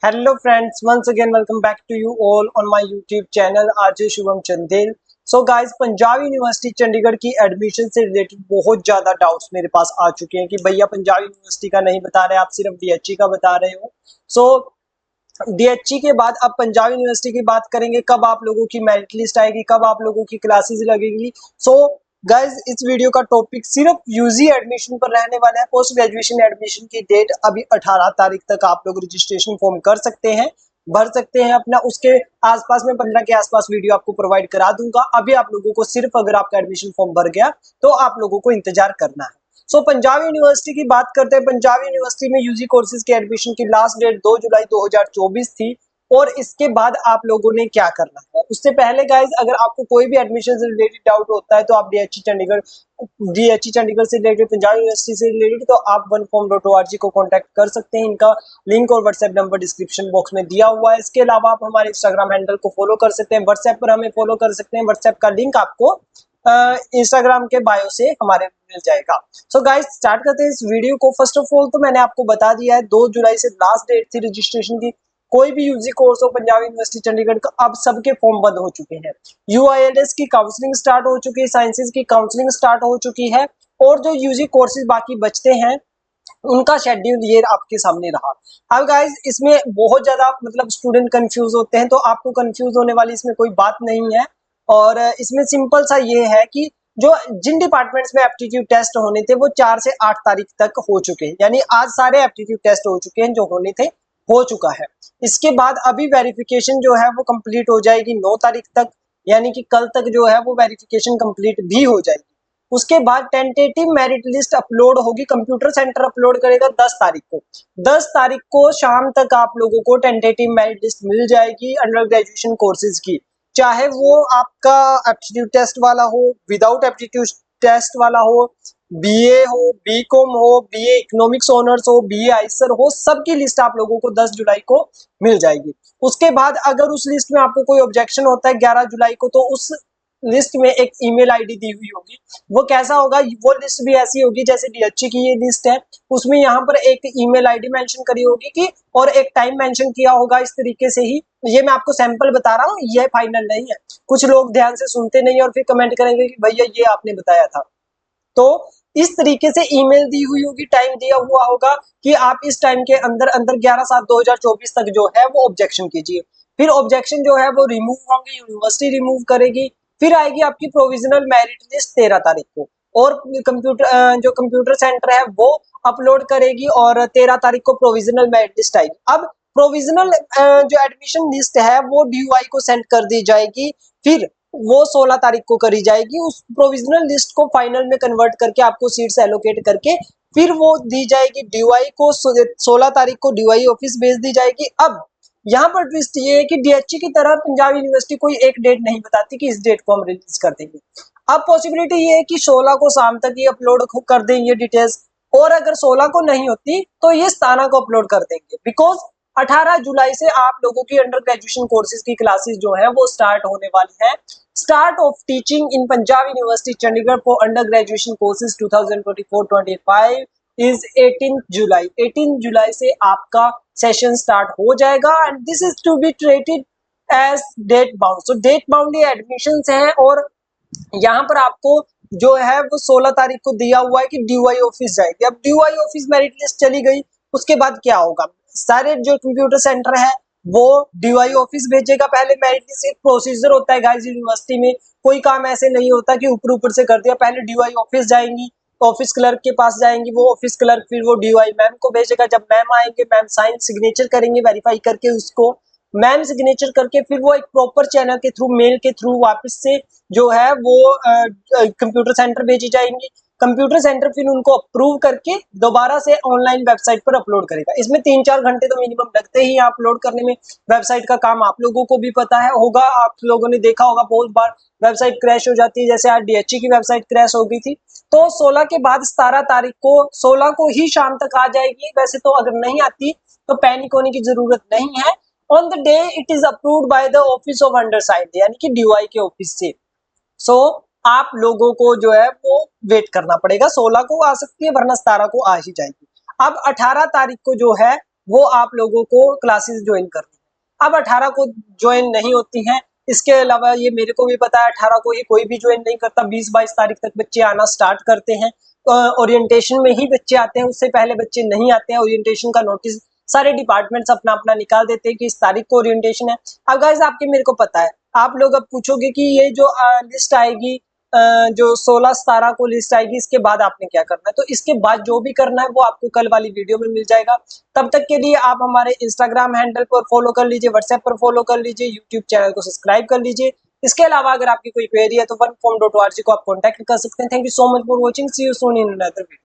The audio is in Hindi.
Hello friends, once again welcome back to you all on my YouTube channel RJ Shubham Chandel. So guys, Punjab University Chandigarh की एडमिशन से रिलेटेड बहुत ज्यादा डाउट्स मेरे पास आ चुके हैं कि भैया पंजाब यूनिवर्सिटी का नहीं बता रहे, आप सिर्फ डीएचई का बता रहे हो। सो डीएचई के बाद अब पंजाब यूनिवर्सिटी की बात करेंगे, कब आप लोगों की मेरिट लिस्ट आएगी, कब आप लोगों की क्लासेस लगेगी। सो गाइज, इस वीडियो का टॉपिक सिर्फ यूजी एडमिशन पर रहने वाला है। पोस्ट ग्रेजुएशन एडमिशन की डेट अभी 18 तारीख तक आप लोग रजिस्ट्रेशन फॉर्म कर सकते हैं, भर सकते हैं अपना। उसके आसपास में 15 के आसपास वीडियो आपको प्रोवाइड करा दूंगा। अभी आप लोगों को सिर्फ अगर आपका एडमिशन फॉर्म भर गया तो आप लोगों को इंतजार करना है। सो पंजाब यूनिवर्सिटी की बात करते हैं। पंजाब यूनिवर्सिटी में यूजी कोर्सेज के एडमिशन की लास्ट डेट 2 जुलाई 2024 थी। और इसके बाद आप लोगों ने क्या करना है, उससे पहले गाइज, अगर आपको कोई भी एडमिशन से रिलेटेड डाउट होता है तो आप डीएचई चंडीगढ़ से रिलेटेड, पंजाब यूनिवर्सिटी से रिलेटेड, तो आप oneform.org को कांटेक्ट कर सकते हैं। इनका लिंक और व्हाट्सएप नंबर डिस्क्रिप्शन बॉक्स में दिया हुआ है। इसके अलावा आप हमारे इंस्टाग्राम हैंडल को फॉलो कर सकते हैं, व्हाट्सएप पर हमें फॉलो कर सकते हैं। व्हाट्सएप का लिंक आपको इंस्टाग्राम के बायो से हमारे मिल जाएगा। सो गाइस, स्टार्ट करते हैं इस वीडियो को। फर्स्ट ऑफ ऑल तो मैंने आपको बता दिया है 2 जुलाई से लास्ट डेट थी रजिस्ट्रेशन की। कोई भी यूजी कोर्स हो पंजाब यूनिवर्सिटी चंडीगढ़ का, अब सबके फॉर्म बंद हो चुके हैं। यूआईएलएस की काउंसलिंग स्टार्ट हो चुकी है, साइंसेज की काउंसलिंग स्टार्ट हो चुकी है, और जो यूजी कोर्सेज बाकी बचते हैं उनका शेड्यूल ये आपके सामने रहा। अब गाइज, इसमें बहुत ज्यादा मतलब स्टूडेंट कंफ्यूज होते हैं, तो आपको कंफ्यूज होने वाली इसमें कोई बात नहीं है। और इसमें सिंपल सा ये है कि जो जिन डिपार्टमेंट्स में एप्टीट्यूड टेस्ट होने थे वो 4 से 8 तारीख तक हो चुके हैं, यानी आज सारे एप्टीट्यूड टेस्ट हो चुके हैं, जो होने थे हो चुका है। इसके बाद अभी वेरिफिकेशन जो है वो कंप्लीट हो जाएगी 9 तारीख तक, यानी कि कल तक जो है वो वेरिफिकेशन कंप्लीट भी हो जाएगी। उसके बाद टेंटेटिव मेरिट लिस्ट अपलोड होगी, कंप्यूटर सेंटर अपलोड करेगा 10 तारीख को। 10 तारीख को शाम तक आप लोगों को टेंटेटिव मेरिट लिस्ट मिल जाएगी अंडर ग्रेजुएशन कोर्सेज की, चाहे वो आपका एप्टीट्यूड टेस्ट वाला हो, विदाउट एप्टीट्यूड टेस्ट वाला हो, बीए हो, बीकॉम हो, बीए इकोनॉमिक्स ऑनर्स हो, बीए आईसर हो, सबकी लिस्ट आप लोगों को 10 जुलाई को मिल जाएगी। उसके बाद अगर उस लिस्ट में आपको कोई ऑब्जेक्शन होता है 11 जुलाई को, तो उस लिस्ट में एक ईमेल आईडी दी हुई होगी। वो कैसा होगा, वो लिस्ट भी ऐसी होगी जैसे डीएचई की ये लिस्ट है, उसमें यहाँ पर एक ईमेल आईडी मेंशन करी होगी कि, और एक टाइम मेंशन किया होगा इस तरीके से ही। ये मैं आपको सैंपल बता रहा हूँ, ये फाइनल नहीं है। कुछ लोग ध्यान से सुनते नहीं और फिर कमेंट करेंगे कि भैया ये आपने बताया था। तो इस तरीके से ईमेल दी हुई होगी, टाइम दिया हुआ होगा कि आप इस टाइम के अंदर अंदर 11/7/2024 तक जो है वो ऑब्जेक्शन कीजिए। फिर ऑब्जेक्शन जो है वो रिमूव होंगे, यूनिवर्सिटी रिमूव करेगी। फिर आएगी आपकी प्रोविजनल मेरिट लिस्ट 13 तारीख को, और जो कंप्यूटर सेंटर है वो अपलोड करेगी, और 13 तारीख को प्रोविजनल मेरिट लिस्ट आएगी। अब प्रोविजनल जो एडमिशन लिस्ट है वो डीयूआई को सेंड कर दी जाएगी, फिर वो 16 तारीख को करी जाएगी। उस प्रोविजनल लिस्ट को फाइनल में कन्वर्ट करके आपको सीट्स एलोकेट करके फिर वो दी जाएगी डीयूआई को। 16 तारीख को डीयूआई ऑफिस भेज दी जाएगी। अब यहाँ पर ट्विस्ट ये है कि डीएचई की तरह पंजाब यूनिवर्सिटी कोई एक डेट नहीं बताती कि इस डेट को हम रिलीज कर देंगे। अब पॉसिबिलिटी ये है कि 16 को शाम तक ये अपलोड कर देंगे डिटेल्स, और अगर 16 को नहीं होती तो ये 17 को अपलोड कर देंगे, बिकॉज 18 जुलाई से आप लोगों की अंडर ग्रेजुएशन कोर्सेज की क्लासेस जो है वो स्टार्ट होने वाली है। Start of teaching in Punjab University Chandigarh for under graduation courses 2024-25 is 18 July. 18 जुलाई से आपका सेशन स्टार्ट हो जाएगा, and this is to be treated as date bound. So date bound ये एडमिशंस हैं, और यहाँ पर आपको जो है वो 16 तारीख को दिया हुआ है कि डीयूआई ऑफिस जाएगी। अब डीयूआई ऑफिस मेरिट लिस्ट चली गई, उसके बाद क्या होगा, सारे जो कंप्यूटर सेंटर है वो डीयूआई ऑफिस भेजेगा। पहले मेरिट लिस्ट एक प्रोसीजर होता है गाइस, यूनिवर्सिटी में कोई काम ऐसे नहीं होता कि ऊपर ऊपर से कर दिया। पहले डीयूआई ऑफिस जाएंगी, ऑफिस क्लर्क के पास जाएंगी, वो ऑफिस क्लर्क फिर वो डीयूआई मैम को भेजेगा। जब मैम आएंगे, मैम साइन सिग्नेचर करेंगे वेरीफाई करके उसको, मैम सिग्नेचर करके फिर वो एक प्रॉपर चैनल के थ्रू, मेल के थ्रू वापस से जो है वो कंप्यूटर सेंटर भेजी जाएंगी। कंप्यूटर सेंटर फिर उनको अप्रूव करके दोबारा से ऑनलाइन वेबसाइट पर अपलोड करेगा। इसमें 3-4 घंटे तो मिनिमम लगते ही अपलोड करने में। वेबसाइट का काम आप लोगों को भी पता है होगा, आप लोगों ने देखा होगा बहुत बार वेबसाइट क्रैश हो जाती है, जैसे आज डीएचई की वेबसाइट क्रैश हो गई थी। तो 16 के बाद 17 तारीख को, 16 को ही शाम तक आ जाएगी। वैसे तो अगर नहीं आती तो पैनिक होने की जरूरत नहीं है। On the day it is approved by the office of undersigned, यानी कि डीयूआई के ऑफिस से। सो आप लोगों को जो है वो वेट करना पड़ेगा। 16 को आ सकती है, वरना 17 को आ ही जाएगी। अब 18 तारीख को जो है वो आप लोगों को क्लासेस ज्वाइन करनी है। अब 18 को ज्वाइन नहीं होती हैं। इसके अलावा ये मेरे को भी पता है 18 को ये कोई भी ज्वाइन नहीं करता, 20-22 तारीख तक बच्चे आना स्टार्ट करते हैं। ओरिएंटेशन में ही बच्चे आते हैं, उससे पहले बच्चे नहीं आते हैं। ओरिएंटेशन का नोटिस सारे डिपार्टमेंट्स अपना अपना निकाल देते हैं कि इस तारीख को ओरिएंटेशन है। अब गाइस आपके मेरे को पता है, आप लोग अब पूछोगे कि ये जो लिस्ट आएगी, जो 16-17 को लिस्ट आएगी, इसके बाद आपने क्या करना है। तो इसके बाद जो भी करना है वो आपको कल वाली वीडियो में मिल जाएगा। तब तक के लिए आप हमारे इंस्टाग्राम हैंडल पर फॉलो कर लीजिए, व्हाट्सएप पर फॉलो कर लीजिए, यूट्यूब चैनल को सब्सक्राइब कर लीजिए। इसके अलावा अगर आपकी कोई क्वेरी है तो oneform.org को आप कॉन्टैक्ट कर सकते हैं। Thank you so much for watching, see you soon in another video.